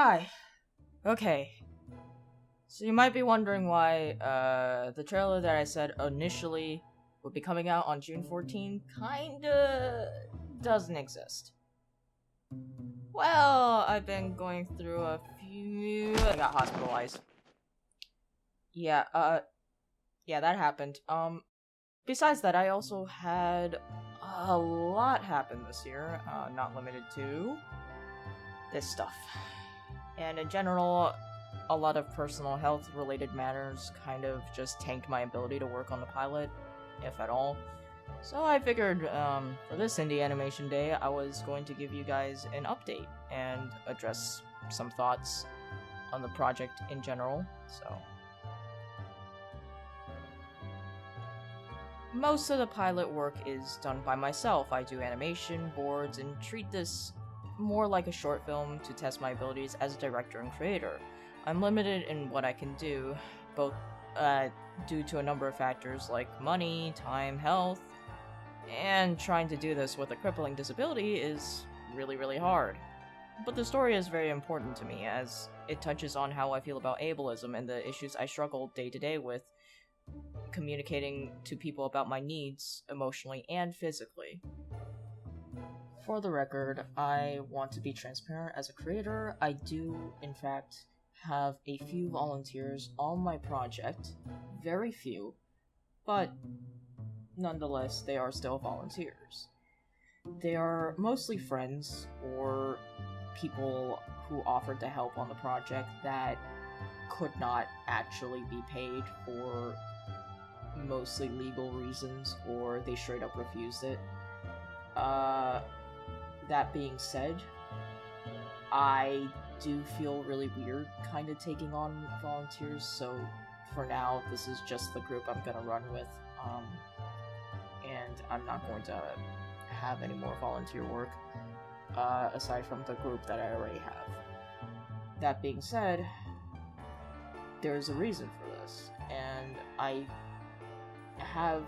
Hi. Okay. So you might be wondering why the trailer that I said initially would be coming out on June 14 kinda doesn't exist. Well, I've been going through a few... I got hospitalized. Yeah, that happened. Besides that, I also had a lot happen this year, not limited to this stuff. And in general, a lot of personal health-related matters kind of just tanked my ability to work on the pilot, if at all. So I figured, for this Indie Animation Day, I was going to give you guys an update and address some thoughts on the project in general, so... Most of the pilot work is done by myself. I do animation, boards, and treat this more like a short film to test my abilities as a director and creator. I'm limited in what I can do, both due to a number of factors like money, time, health, and trying to do this with a crippling disability is really, really hard. But the story is very important to me, as it touches on how I feel about ableism and the issues I struggle day to day with communicating to people about my needs, emotionally and physically. For the record, I want to be transparent as a creator. I do, in fact, have a few volunteers on my project. Very few, but nonetheless, they are still volunteers. They are mostly friends or people who offered to help on the project that could not actually be paid for mostly legal reasons, or they straight up refused it. That being said, I do feel really weird kind of taking on volunteers, so for now, this is just the group I'm gonna run with, and I'm not going to have any more volunteer work, aside from the group that I already have. That being said, there's a reason for this, and I have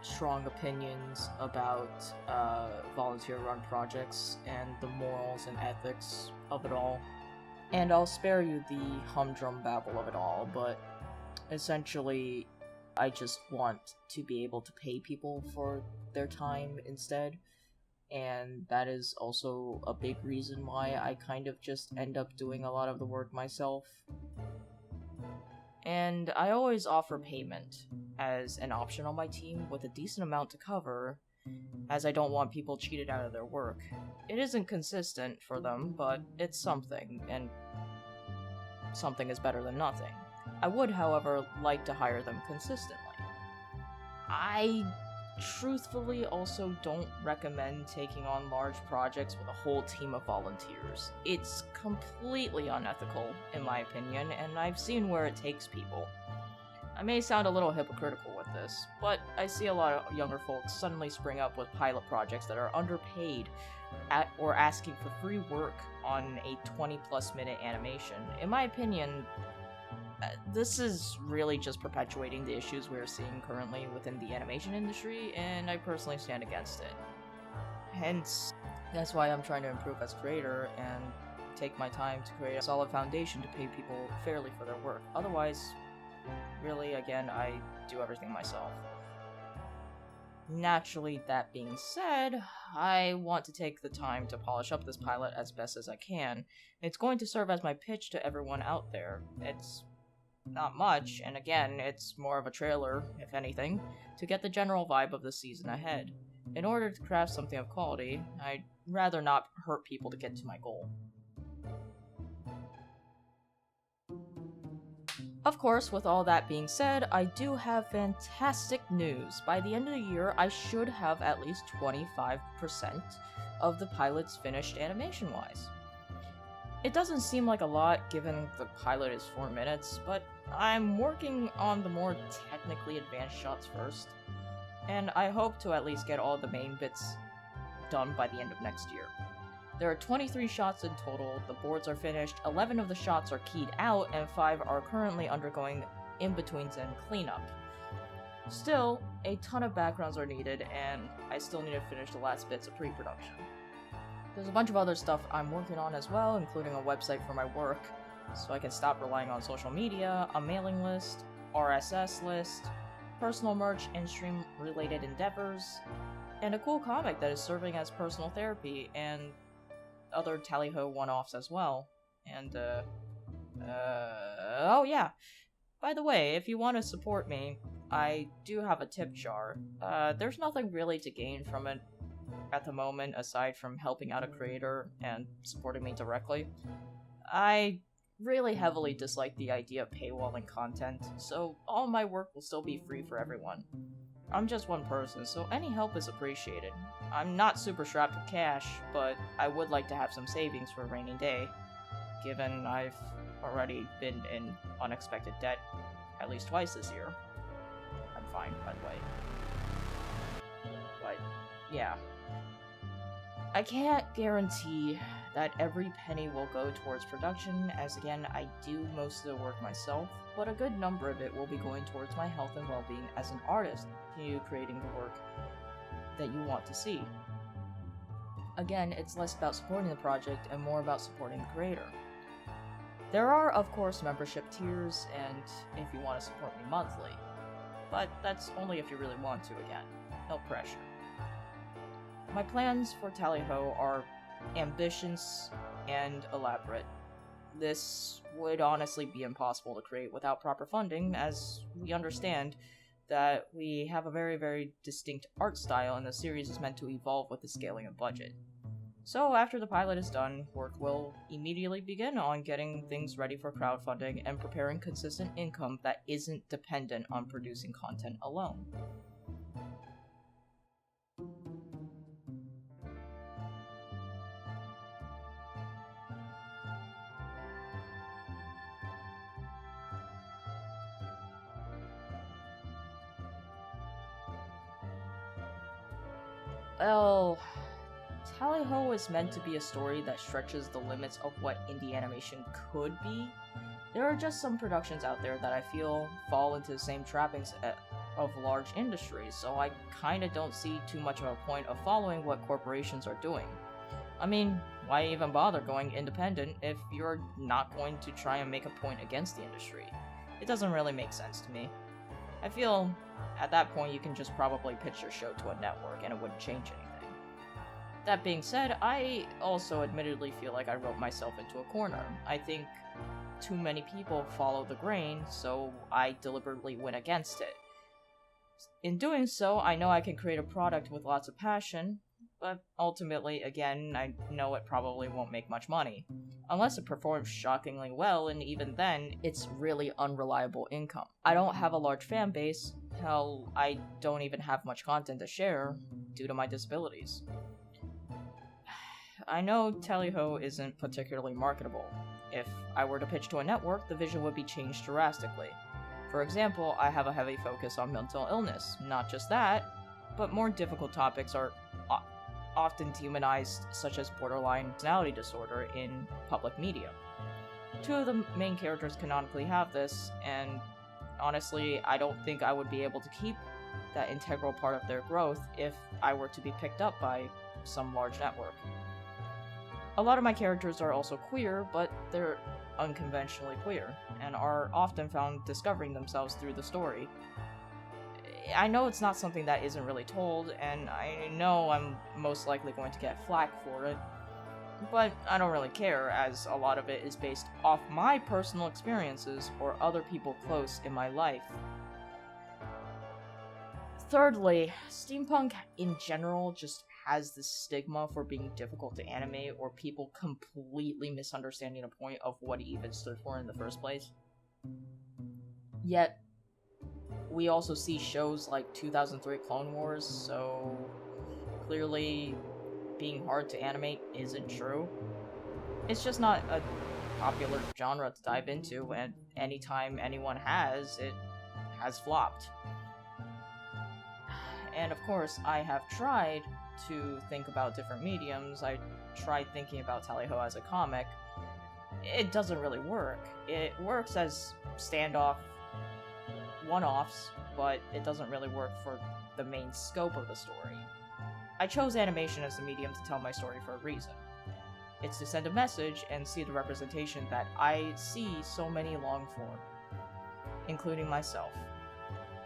strong opinions about volunteer-run projects and the morals and ethics of it all. And I'll spare you the humdrum babble of it all, but essentially, I just want to be able to pay people for their time instead, and that is also a big reason why I kind of just end up doing a lot of the work myself. And I always offer payment as an option on my team with a decent amount to cover, as I don't want people cheated out of their work. It isn't consistent for them, but it's something, and something is better than nothing. I would, however, like to hire them consistently. I truthfully also don't recommend taking on large projects with a whole team of volunteers. It's completely unethical, in my opinion, and I've seen where it takes people. I may sound a little hypocritical with this, but I see a lot of younger folks suddenly spring up with pilot projects that are underpaid or asking for free work on a 20-plus minute animation. In my opinion, this is really just perpetuating the issues we're seeing currently within the animation industry, and I personally stand against it. Hence, that's why I'm trying to improve as a creator and take my time to create a solid foundation to pay people fairly for their work. Otherwise, really, again, I do everything myself. Naturally, that being said, I want to take the time to polish up this pilot as best as I can. It's going to serve as my pitch to everyone out there. It's not much, and again, it's more of a trailer, if anything, to get the general vibe of the season ahead. In order to craft something of quality, I'd rather not hurt people to get to my goal. Of course, with all that being said, I do have fantastic news. By the end of the year, I should have at least 25% of the pilots finished animation-wise. It doesn't seem like a lot given the pilot is 4 minutes, but I'm working on the more technically advanced shots first, and I hope to at least get all the main bits done by the end of next year. There are 23 shots in total, the boards are finished, 11 of the shots are keyed out, and 5 are currently undergoing in-betweens and cleanup. Still, a ton of backgrounds are needed, and I still need to finish the last bits of pre-production. There's a bunch of other stuff I'm working on as well, including a website for my work, so I can stop relying on social media, a mailing list, RSS list, personal merch and stream-related endeavors, and a cool comic that is serving as personal therapy, and other Tallyho one-offs as well. And, oh yeah. By the way, if you want to support me, I do have a tip jar. There's nothing really to gain from it at the moment, aside from helping out a creator and supporting me directly. I really heavily dislike the idea of paywalling content, so all my work will still be free for everyone. I'm just one person, so any help is appreciated. I'm not super strapped with cash, but I would like to have some savings for a rainy day, given I've already been in unexpected debt at least twice this year. I'm fine, by the way. But, yeah. I can't guarantee that every penny will go towards production, as again, I do most of the work myself, but a good number of it will be going towards my health and well-being as an artist, continue creating the work that you want to see. Again, it's less about supporting the project and more about supporting the creator. There are, of course, membership tiers, and if you want to support me monthly, but that's only if you really want to, again. No pressure. My plans for Tallyho are ambitious and elaborate. This would honestly be impossible to create without proper funding, as we understand that we have a very, very distinct art style and the series is meant to evolve with the scaling of budget. So after the pilot is done, work will immediately begin on getting things ready for crowdfunding and preparing consistent income that isn't dependent on producing content alone. Well, Tallyho is meant to be a story that stretches the limits of what indie animation could be. There are just some productions out there that I feel fall into the same trappings of large industries, so I kinda don't see too much of a point of following what corporations are doing. I mean, why even bother going independent if you're not going to try and make a point against the industry? It doesn't really make sense to me. I feel at that point you can just probably pitch your show to a network and it wouldn't change anything. That being said, I also admittedly feel like I wrote myself into a corner. I think too many people follow the grain, so I deliberately went against it. In doing so, I know I can create a product with lots of passion, but ultimately, again, I know it probably won't make much money. Unless it performs shockingly well, and even then, it's really unreliable income. I don't have a large fan base, hell, I don't even have much content to share, due to my disabilities. I know Tallyho isn't particularly marketable. If I were to pitch to a network, the vision would be changed drastically. For example, I have a heavy focus on mental illness. Not just that, but more difficult topics are often demonized, such as borderline personality disorder in public media. Two of the main characters canonically have this, and honestly, I don't think I would be able to keep that integral part of their growth if I were to be picked up by some large network. A lot of my characters are also queer, but they're unconventionally queer, and are often found discovering themselves through the story. I know it's not something that isn't really told, and I know I'm most likely going to get flack for it, but I don't really care, as a lot of it is based off my personal experiences or other people close in my life. Thirdly, steampunk in general just has this stigma for being difficult to animate or people completely misunderstanding the point of what it even stood for in the first place. Yet, we also see shows like 2003 Clone Wars, so clearly being hard to animate isn't true. It's just not a popular genre to dive into, and anytime anyone has, it has flopped. And of course, I have tried to think about different mediums. I tried thinking about Tallyho as a comic. It doesn't really work. It works as standoff one-offs, but it doesn't really work for the main scope of the story. I chose animation as the medium to tell my story for a reason. It's to send a message and see the representation that I see so many long for, including myself.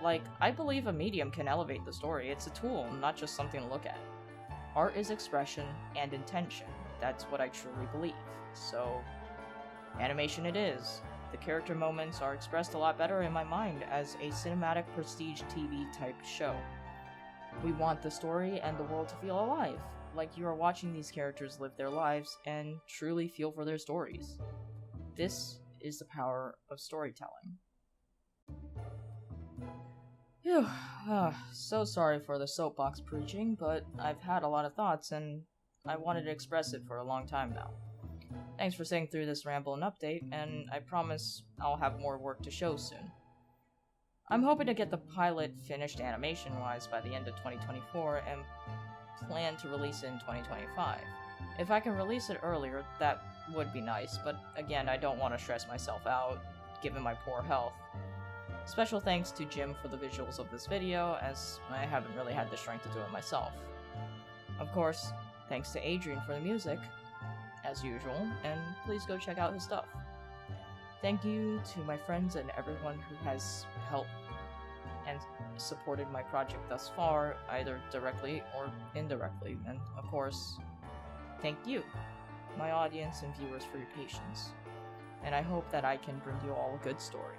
Like, I believe a medium can elevate the story. It's a tool, not just something to look at. Art is expression and intention. That's what I truly believe. So, animation it is. The character moments are expressed a lot better in my mind as a cinematic prestige TV type show. We want the story and the world to feel alive, like you are watching these characters live their lives and truly feel for their stories. This is the power of storytelling. Phew. So sorry for the soapbox preaching, but I've had a lot of thoughts and I wanted to express it for a long time now. Thanks for sitting through this ramble and update, and I promise I'll have more work to show soon. I'm hoping to get the pilot finished animation-wise by the end of 2024 and plan to release it in 2025. If I can release it earlier, that would be nice, but again, I don't want to stress myself out, given my poor health. Special thanks to Jim for the visuals of this video, as I haven't really had the strength to do it myself. Of course, thanks to Adrian for the music, as usual, and please go check out his stuff. Thank you to my friends and everyone who has helped and supported my project thus far, either directly or indirectly, and of course, thank you, my audience and viewers, for your patience. And I hope that I can bring you all a good story.